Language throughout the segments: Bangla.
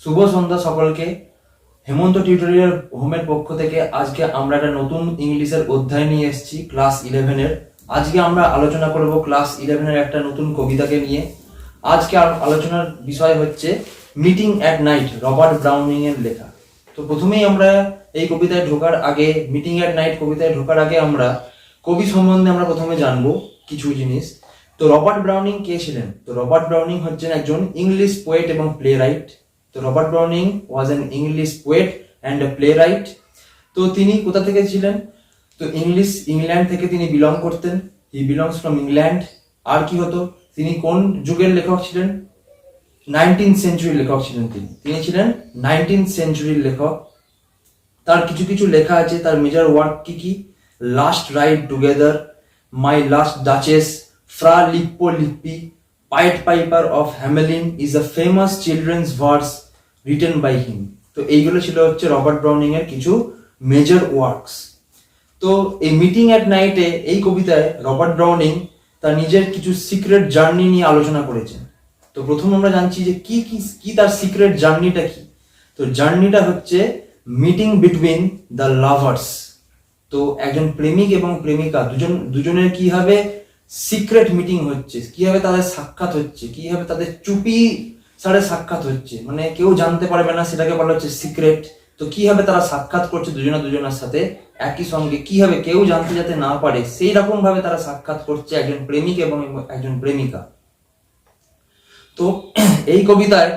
শুভ সন্ধ্যা সকলকে। হেমন্ত টিউটোরিয়াল হোমের পক্ষ থেকে আজকে আমরা একটা নতুন ইংলিশের অধ্যায় নিয়ে এসেছি ক্লাস 11-এর। আজকে আমরা আলোচনা করব ক্লাস 11-এর একটা নতুন কবিতাকে নিয়ে। আজকে আলোচনার বিষয় হচ্ছে meeting at night, Robert Browning এর লেখা। তো প্রথমেই আমরা এই কবিতায় ঢোকার আগে, মিটিং অ্যাট নাইট কবিতায় ঢোকার আগে আমরা কবি সম্বন্ধে আমরা প্রথমে জানবো কিছু জিনিস। তো রবার্ট ব্রাউনিং কে ছিলেন? তো রবার্ট ব্রাউনিং হচ্ছেন একজন ইংলিশ পোয়েট এবং প্লে রাইট। তো Robert Browning was an English poet and a play right. তো তিনি কোথা থেকে ছিলেন? তো ইংল্যান্ড থেকে তিনি বিলং করতেন। He belongs from England. আর কি হতো, তিনি কোন যুগের লেখক ছিলেন? 19th সেঞ্চুরির লেখক ছিলেন তিনি ছিলেন 19th সেঞ্চুরির লেখক। তার কিছু কিছু লেখা আছে। তার মেজর ওয়ার্ক কি কি? Last ride together, my last duchess, Fra Lippo Lippi, Pied Piper of Hamelin is a famous children's verse written by him. তো এইগুলো ছিল হচ্ছে রবার্ট ব্রাউনিং এর কিছু মেজর ওয়ার্কস। তো এই মিটিং অ্যাট নাইটে এই কবিতায় রবার্ট ব্রাউনিং তার নিজের কিছু সিক্রেট জার্নি নিয়ে আলোচনা করেছেন। তো প্রথম আমরা জানছি যে কি কি কি তার সিক্রেট জার্নিটা কি। তো জার্নিটা হচ্ছে মিটিং বিটুইন দ্য লাভার্স। তো একজন প্রেমিক এবং প্রেমিকা দুজনের কিভাবে সিক্রেট মিটিং হচ্ছে, কিভাবে তাদের সাক্ষাৎ হচ্ছে, কিভাবে তাদের চুপি সাড়ে সাক্ষাৎ হচ্ছে, মানে কেউ জানতে পারবে না, সেটাকে বলা হচ্ছে সিক্রেট। তো কিভাবে তারা সাক্ষাৎ করছে দুজনের সাথে একই সঙ্গে, কিভাবে কেউ জানতে যাতে না পারে সেই রকম ভাবে তারা সাক্ষাৎ করছে, একজন প্রেমিক এবং একজন প্রেমিকা। তো এই কবিতায়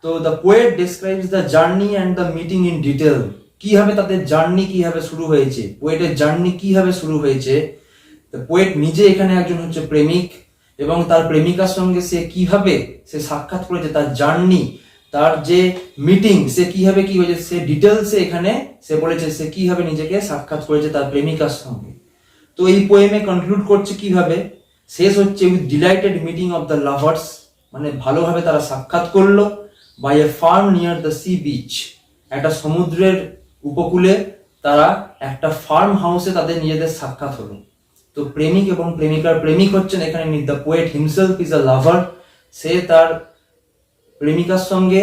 তো the poet describes the journey and the meeting in detail. কিভাবে তাদের জার্নি কিভাবে শুরু হয়েছে, পোয়েটের জার্নি কিভাবে শুরু হয়েছে। পোয়েট নিজে এখানে একজন হচ্ছে প্রেমিক এবং তার প্রেমিকার সঙ্গে সে কিভাবে সে সাক্ষাৎ করেছে, তার জার্নি, তার যে মিটিং, সে কিভাবে কি হয়েছে সে ডিটেলসে এখানে সে বলেছে সে কিভাবে নিজেকে সাক্ষাৎ করেছে তার প্রেমিকার সঙ্গে। তো এই পোয়েমে কনক্লুড করছে কিভাবে, শেষ হচ্ছে with delighted meeting of the lovers, মানে ভালোভাবে তারা সাক্ষাৎ করলো, by a farm near the sea beach, একটা সমুদ্রের উপকূলে তারা একটা ফার্ম হাউসে তাদের নিজেদের সাক্ষাৎ হলো। তো প্রেমিক এবং প্রেমিকার, প্রেমিক হচ্ছেন এখানে the poet himself is a lover. সে তার প্রেমিকার সঙ্গে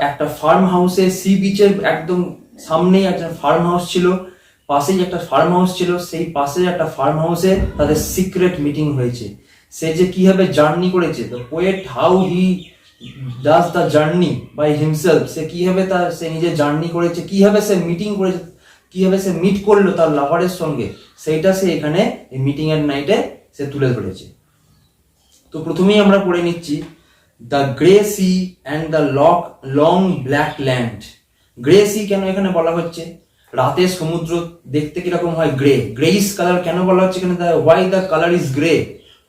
একটা ফার্ম হাউসে, সি বিচের একদম সামনেই একটা ফার্ম হাউস ছিল, পাশেই একটা ফার্ম হাউস ছিল, সেই পাশে একটা ফার্ম হাউসে তাদের সিক্রেট মিটিং হয়েছে। সে যে কিভাবে জার্নি করেছে, the poet how he does the journey by himself, সে কিভাবে সে নিজে জার্নি করেছে, কিভাবে সে মিটিং করেছে, কিভাবে সে মিট করলো তার লাভারের সঙ্গে, সেইটা সে এখানে এই মিটিং এর নাইটে সে তুলে ধরেছে। তো প্রথমেই আমরা পড়ে নিচ্ছি the grey sea and the long black land. Grey sea কেন এখানে বলা হচ্ছে? রাতের সমুদ্র দেখতে কিরকম হয়? গ্রে, গ্রেইশ কালার কেন বলা হচ্ছে এখানে? Why the colour is grey,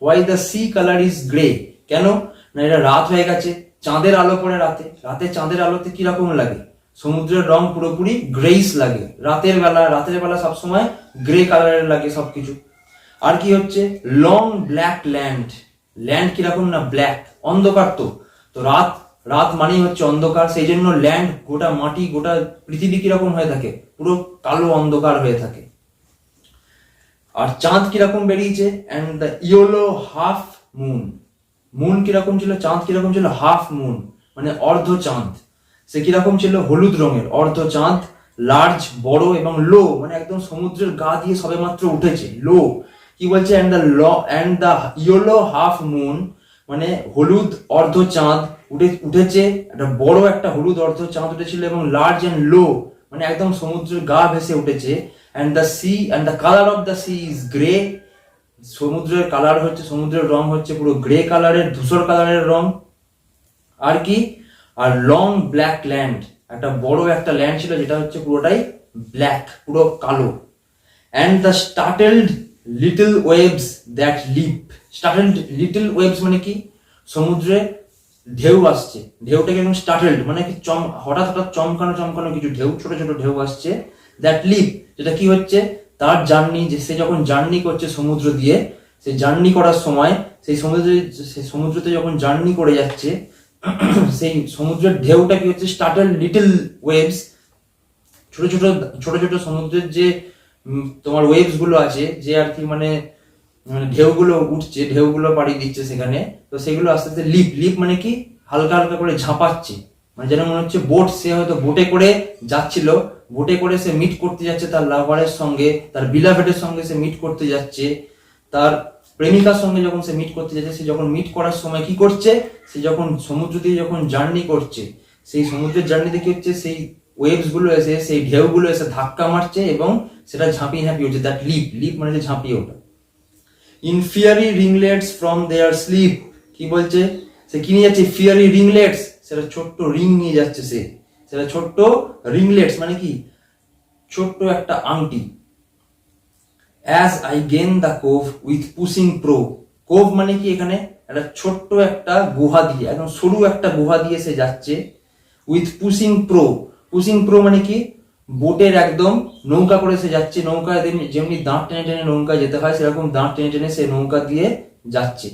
why the sea colour is grey. কেন না, এটা রাত হয়ে গেছে, চাঁদের আলো পড়ে রাতে চাঁদের আলোতে কিরকম লাগে? সমুদ্রের রং পুরোপুরি গ্রেইশ লাগে রাতের বেলা সবসময় গ্রে কালারের লাগে সবকিছু। আর কি হচ্ছে? লং ব্ল্যাক ল্যান্ড, ল্যান্ড কিরকম না ব্ল্যাক, অন্ধকার। তো রাত মানেই হচ্ছে অন্ধকার, সেই জন্য ল্যান্ড, গোটা মাটি, গোটা পৃথিবী কিরকম হয়ে থাকে? পুরো কালো অন্ধকার হয়ে থাকে। আর চাঁদ কিরকম বেরিয়েছে? And the yellow half moon, moon কিরকম ছিল, চাঁদ কিরকম ছিল? হাফ মুন মানে অর্ধ চাঁদ। সে কিরকম ছিল? হলুদ রঙের অর্ধ চাঁদ, লার্জ বড়, এবং লো মানে একদম সমুদ্রের গা দিয়ে সবে মাত্র উঠেছে, লো। কি বলছে? And the yellow half moon মানে হলুদ অর্ধ চাঁদ উঠেছে, একটা বড় একটা হলুদ অর্ধ চাঁদ উঠেছিল, এবং লার্জ অ্যান্ড লো মানে একদম সমুদ্রের গা ভেসে উঠেছে। And the sea and the colour of the sea is grey, সমুদ্রের কালার হচ্ছে, সমুদ্রের রং হচ্ছে পুরো গ্রে কালারের, ধূসর কালারের রং। আর কি? আর লং ব্ল্যাক ল্যান্ড, একটা বড় একটা ল্যান্ড ছিল যেটা হচ্ছে পুরোটাই ব্ল্যাক, পুরো কালো। And the startled little waves that leap, startled little waves মানে কি? সমুদ্রে ঢেউ আসছে, ঢেউটাকে একদম স্টার্টেলড মানে কি হঠাৎ চমকানো কিছু ঢেউ, ছোট ছোট ঢেউ আসছে। দ্যাট লিপ যেটা কি হচ্ছে? তার জার্নি, যে সে যখন জার্নি করছে সমুদ্র দিয়ে, সে জার্নি করার সময় সেই সমুদ্রতে যখন জার্নি করে যাচ্ছে, সেই সমুদ্রের ঢেউটা কি হচ্ছে? স্টার্টেল লিটল ওয়েভস, ছোট ছোট সমুদ্রের যে তোমার ওয়েভস গুলো আছে, যে আর কি মানে ঢেউগুলো উঠছে, ঢেউগুলো পাড়ি দিচ্ছে সেখানে, তো সেগুলো আস্তে আস্তে লিপ মানে কি? হালকা হালকা করে ঝাঁপাচ্ছে, মানে যেন মনে হচ্ছে বোট, সে হয়তো বোটে করে যাচ্ছিল, বোটে করে সে মিট করতে যাচ্ছে তার লাভারের সঙ্গে, তার বিলাভেডের সঙ্গে সে মিট করতে যাচ্ছে, তার প্রেমিকার সঙ্গে যখন সে মিট করতে যাচ্ছে, সে যখন মিট করার সময় কি করছে, সে যখন সমুদ্র দিয়ে যখন জার্নি করছে, সেই সমুদ্রের জার্নিতে কি হচ্ছে, সেই ওয়েভস গুলো এসে, সেই ঢেউগুলো এসে ধাক্কা মারছে এবং সেটা ঝাঁপিয়ে ঝাঁপিয়ে হচ্ছে, দ্যাট লিপ, লিপ মানে যে ঝাঁপিয়ে ওঠা। ইন ফিয়ারি রিংলেটস ফ্রম দেয়ার স্লিপ, কি বলছে, সে কি নিয়ে যাচ্ছে, ফিয়ারি রিংলেটস, সেটা ছোট্ট রিং নিয়ে যাচ্ছে, সেটা ছোট্ট রিংলেটস মানে কি, ছোট্ট একটা আংটি। As I gain the cove with pushing prow, cove মানে কি এখানে একটা ছোট্ট একটা গুহা দিয়ে, একদম সরু একটা গুহা দিয়ে সে যাচ্ছে, with pushing pro, pushing pro মানে কি, বোটের একদম নৌকা করে সে যাচ্ছে, নৌকা যেমনি দাঁত টেনে টেনে নৌকা যেতে হয় সেরকম দাঁত টেনে টেনে সে নৌকা দিয়ে যাচ্ছে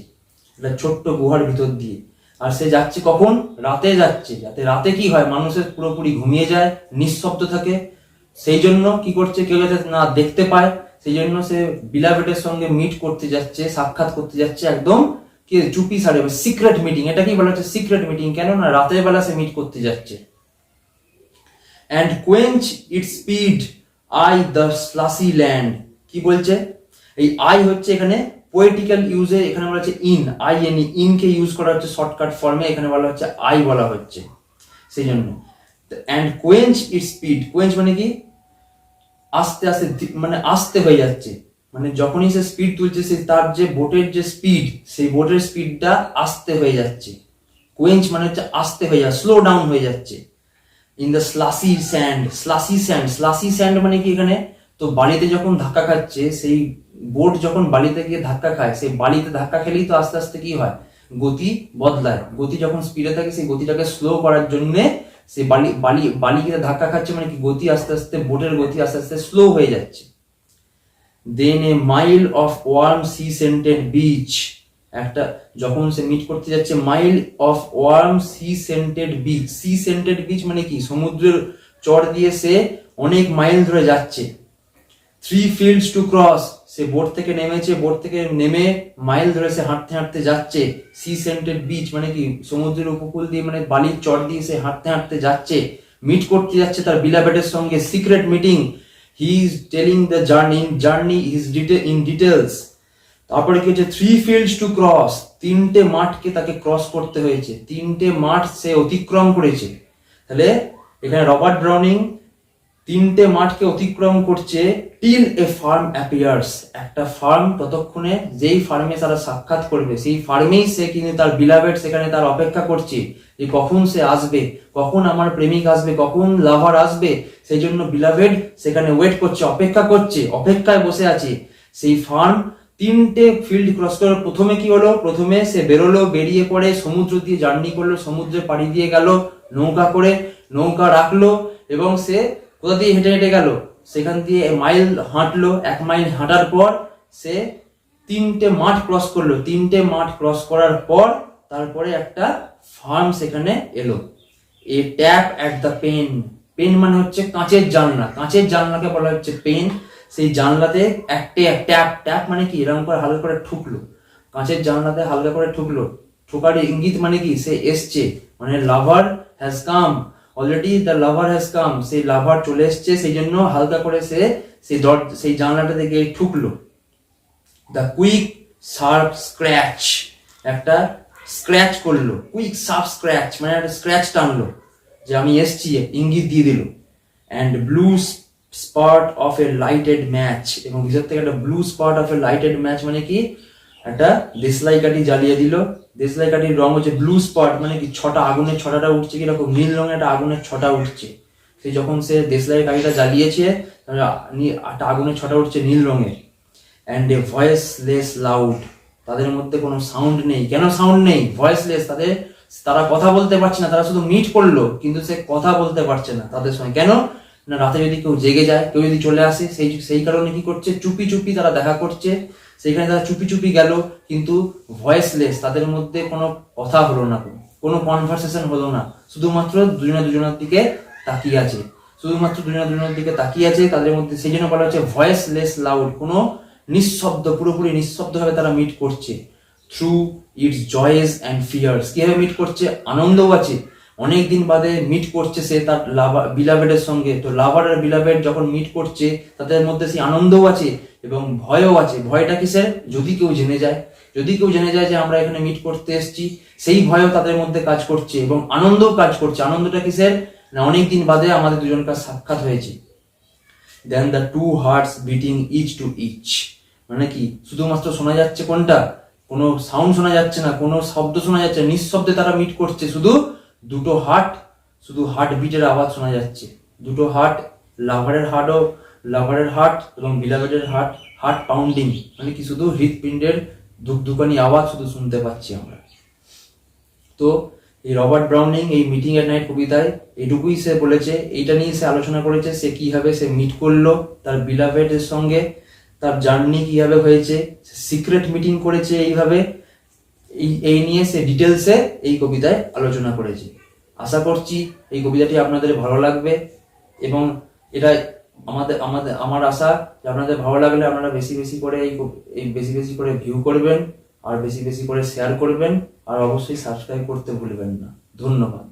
একটা ছোট্ট গুহার ভিতর দিয়ে। আর সে যাচ্ছে কখন, রাতে যাচ্ছে, যাতে রাতে কি হয়, মানুষের পুরোপুরি ঘুমিয়ে যায়, নিঃশব্দ থাকে, সেই জন্য কি করছে, কেউ যাতে না দেখতে পায়, সেই জন্য সে বিলাভেডের সঙ্গে মিট করতে যাচ্ছে, সাক্ষাৎ করতে যাচ্ছে একদম কি চুপি সারে, সিক্রেট মিটিং, এটা কি বলা হচ্ছে, সিক্রেট মিটিং, কেন না রাতের বেলা সে মিট করতে যাচ্ছে। and quench its speed I the slushy land, কি বলছে, এই আই হচ্ছে এখানে পোয়েটিক্যাল ইউজে, এখানে বলা হচ্ছে in, I N in K use করা হচ্ছে শর্টকাট ফর্মে, এখানে বলা হচ্ছে আই বলা হচ্ছে, সেই জন্য। and quench its speed, quench মানে কি, আস্তে আস্তে, মানে আস্তে হয়ে যাচ্ছে, মানে যখনই সে স্পিড তুলছে, সে তার যে বোটের যে স্পিড, সেই বোটের স্পিডটা আস্তে হয়ে যাচ্ছে, কোয়েঞ্চ মানে হচ্ছে আস্তে হয়ে যাচ্ছে, স্লো ডাউন হয়ে যাচ্ছে। In the slushy sand, slushy sand, slushy sand মানে কি, এখানে তো বালিতে যখন ধাক্কা খাচ্ছে, সেই বোট যখন বালিতে গিয়ে ধাক্কা খায়, সেই বালিতে ধাক্কা খেলেই তো আস্তে আস্তে কি হয়, গতি বদলায়, গতি যখন স্পিডে থাকে সেই গতিটাকে স্লো করার জন্য সেই বালিকে ধাক্কা খাচ্ছে, মানে কি গতি আস্তে আস্তে, বোটের গতি আস্তে আস্তে স্লো হয়ে যাচ্ছে। Then a mile of warm sea scented beach, একটা যখন সে মিট করতে যাচ্ছে, mile of warm sea scented beach, sea scented beach মানে কি, সমুদ্রের চর দিয়ে সে অনেক মাইল ধরে যাচ্ছে। 3 fields to cross, say boat থেকে নেমেছে, বোট থেকে নেমে মাইল ধরে সে হাঁটতে হাঁটতে যাচ্ছে। সি সেন্টেড বিচ মানে কি, সমুদ্রের উপকূল দিয়ে, মানে বালির চর দিয়ে সে হাঁটতে হাঁটতে যাচ্ছে, মিট করতে যাচ্ছে তার বিলাভেডের সঙ্গে, secret meeting. He is telling the journey is in details. তারপরে কি হচ্ছে, 3 fields টু ক্রস, 3টে মাঠকে তাকে ক্রস করতে হয়েছে, 3টে মাঠ সে অতিক্রম করেছে। তাহলে এখানে রবার্ট ব্রাউনিং 3টে মাঠকে অতিক্রম করছে, টিল এ ফার্ম অ্যাপিয়ার্স, একটা ফার্ম, ততক্ষণে যেই ফার্মে তারা সাক্ষাৎ করবে, সেই ফার্মেই সে কিন্তু তার বিলাভেড সেখানে তার অপেক্ষা করছে, যে কখন সে আসবে, কখন আমার প্রেমিক আসবে, কখন লাভার আসবে, সেই জন্য বিলাভেড সেখানে ওয়েট করছে, অপেক্ষা করছে, অপেক্ষায় বসে আছে। সেই ফার্ম 3টে ফিল্ড ক্রস করে, প্রথমে কি হলো, প্রথমে সে বেরোলো, বেরিয়ে পড়ে সমুদ্র দিয়ে জার্নি করলো, সমুদ্রে পাড়ি দিয়ে গেল নৌকা করে, নৌকা রাখলো এবং সে কোথা দিয়ে হেঁটে হেঁটে গেল, সেখান দিয়ে মাইল হাঁটলো, 1 মাইল হাঁটার পর সে 3টে মাঠ ক্রস করলো, 3টে মাঠ ক্রস করার পর তারপরে একটা ফার্ম সেখানে এলো। A tap at the pane, pane মানে হচ্ছে কাঁচের জানলা, কাঁচের জানলাকে বলা হচ্ছে পেন। সেই জানলাতে একটা ট্যাপ, ট্যাপ মানে কি, এরকম করে হালকা করে ঠুকলো, কাঁচের জানলাতে হালকা করে ঠুকলো, ঠোকার ইঙ্গিত মানে কি, সে এসছে, মানে lover has come, already the lover has come, সেই লাভার চলে এসছে, সেই জন্য হালকা করে সে সেই জানলাটাতে গিয়ে ঠুকলো। দ্য কুইক শার্প স্ক্র্যাচ, একটা স্ক্র্যাচ করলো, কুইক শার্প স্ক্র্যাচ মানে একটা স্ক্র্যাচ টানলো, যে আমি এসছি, ইঙ্গিত দিয়ে দিল। And blue spot of A lighted match, এবং ভিতর থেকে একটা blue spot of A lighted match মানে কি, একটা দেশলাই কাঠি জ্বালিয়ে দিল, দেশলাই কাঠির রং হচ্ছে ব্লু স্পট, মানে কি ছটা আগুনের ছটাটা উঠছে, কিরকম নীল রঙের একটা আগুনের ছটা উঠছে, সেই যখন সে দেশলাই কাঠিটা জ্বালিয়েছে একটা আগুনের ছটা উঠছে নীল রঙের। অ্যান্ড এ ভয়েসলেস লাউড, তাদের মধ্যে কোনো সাউন্ড নেই, কেন সাউন্ড নেই, ভয়েসলেস, তারা কথা বলতে পারছে না, তারা শুধু মিট করলো কিন্তু সে কথা বলতে পারছে না তাদের সঙ্গে, কেন না রাতে যদি কেউ জেগে যায়, কেউ যদি চলে আসে, সেই কারণে কি করছে, চুপি চুপি তারা দেখা করছে, সেখানে তারা চুপি চুপি গেল, কিন্তু ভয়েসলেস, তাদের মধ্যে কোনো কথা হলো না, কোনো কনভারসেশন হলো না, শুধুমাত্র দুজনের দিকে তাকিয়ে আছে, শুধুমাত্র দুজনের দিকে তাকিয়ে আছে তাদের মধ্যে, সেই জন্য বলা হচ্ছে ভয়েসলেস লাউড, কোনো নিঃশব্দ, পুরোপুরি নিঃশব্দ ভাবে তারা মিট করছে। Through its joys and fears, কিভাবে মিট করছে, আনন্দও আছে, অনেক দিন বাদে মিট করছে সে তার বিলাভেডের সঙ্গে। তো লাভার আর বিলাভেড যখন মিট করছে তাদের মধ্যে সেই আনন্দও আছে এবং ভয়ও আছে। ভয়টা কিসের? যদি কেউ জেনে যায়, যদি কেউ জেনে যায় যে আমরা এখানে মিট করতে এসেছি, সেই ভয়ও তাদের মধ্যে কাজ করছে এবং আনন্দও কাজ করছে। আনন্দটা কিসের? না অনেকদিন বাদে আমাদের দুজনকার সাক্ষাৎ হয়েছে। Then the two hearts beating each to each, মানে কি শুধুমাত্র শোনা যাচ্ছে কোনটা? কোনো সাউন্ড শোনা যাচ্ছে না, কোনো শব্দ শোনা যাচ্ছে না, নিঃশব্দে তারা মিট করছে। শুধু দুটো হার্ট, শুধু হার্ট বিটের আওয়াজ শোনা যাচ্ছে। দুটো হার্ট, লাভারের হার্ট এবং বিলাভেডের হার্ট, হার্ট পাউন্ডিং, মানে কি শুধু হৃৎপিণ্ডের ধুকধুকানি আওয়াজ শুধু শুনতে পাচ্ছি আমরা। তো এই রবার্ট ব্রাউনিং এই মিটিং এট নাইট কবিতায় এটুকুই সে বলেছে, এইটা নিয়ে সে আলোচনা করেছে সে কিভাবে সে মিট করলো তার বিলাভেডের সঙ্গে, তার জার্নি কিভাবে হয়েছে, সিক্রেট মিটিং করেছে এইভাবে, এই নিয়ে সে ডিটেলসে এই কবিতায় আলোচনা করেছে। আশা করছি এই কবিতাটি আপনাদের ভালো লাগবে এবং এটা আমার আশা যে আপনাদের ভালো লাগলে আপনারা বেশি বেশি করে বেশি বেশি করে ভিউ করবেন আর বেশি বেশি করে শেয়ার করবেন আর অবশ্যই সাবস্ক্রাইব করতে ভুলবেন না। ধন্যবাদ।